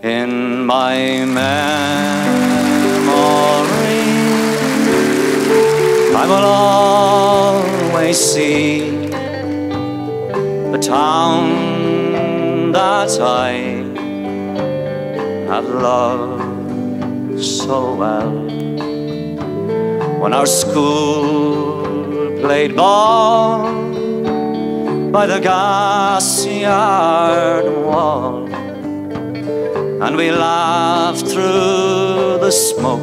in my memory. I will always see the town that I have loved so well. When our school played ball by the gas yard wall, and we laughed through the smoke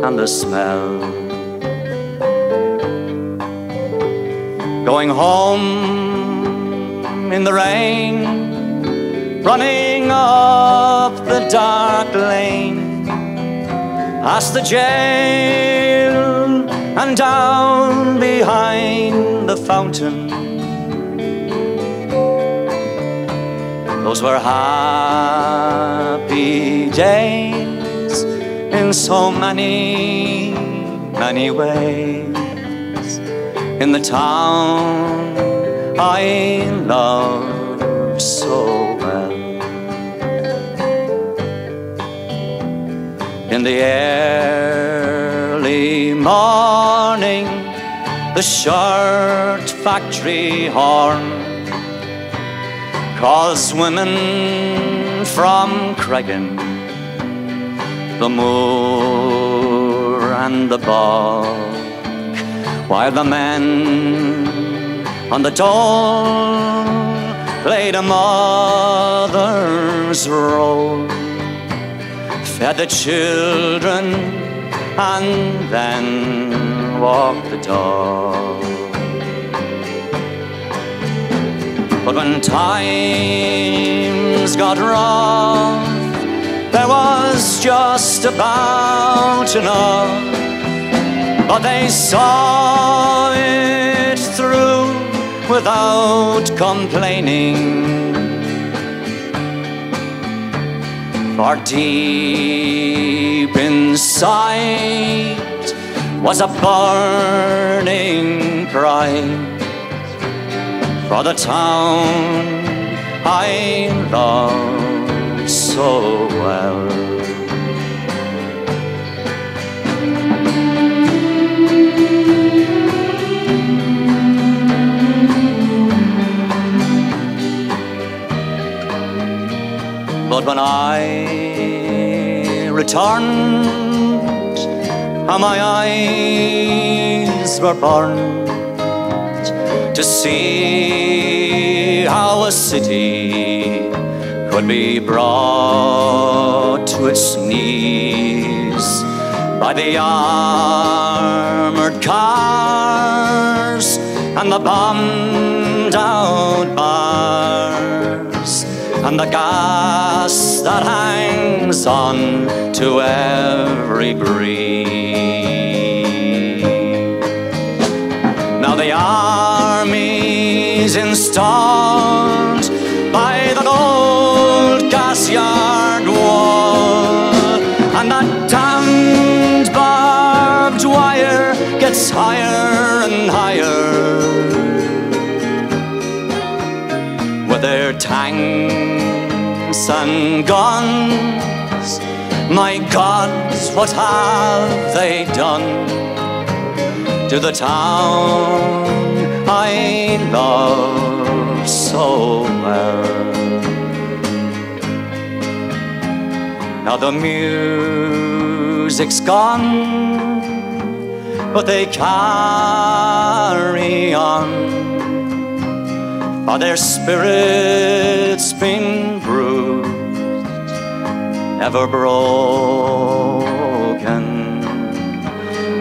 and the smell. Going home in the rain, running up the dark lane, past the jail and down behind the fountain. Those were happy days in so many, many ways. In the town I love so well. In the early morning, the shirt factory horn calls women from Cregan, the moor and the bog, while the men on the dole played a mother's role, fed the children and then walked the dog. But when times got rough, there was just about enough. But they saw it through without complaining. For deep inside was a burning pride for the town I love so well. But when I returned, how my eyes were burned to see how a city could be brought to its knees by the armored cars and the bombed out bars and the gas that hangs on to every breeze. Now the army's installed by the old gas yard wall, and that damned barbed wire gets higher and higher. With their tanks and guns, my God, what have they done to the town I love so well? Now the music's gone, but they carry on, for their spirit's been bruised, never broken.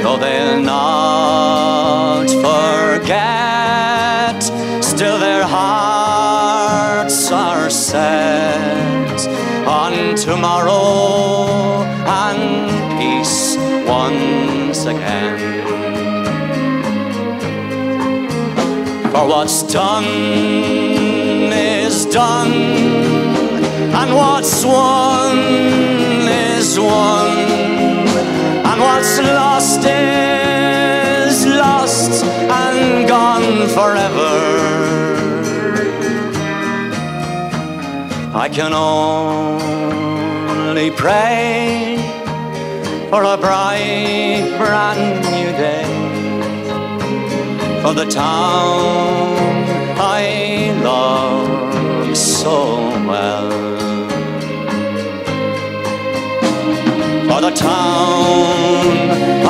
Though they'll not forget, still their hearts are set on tomorrow and peace once again. For what's done is done, and what's won is won, and what's lost is lost and gone forever. I can only pray for a bright, brand new day, for the town I love so well, for the town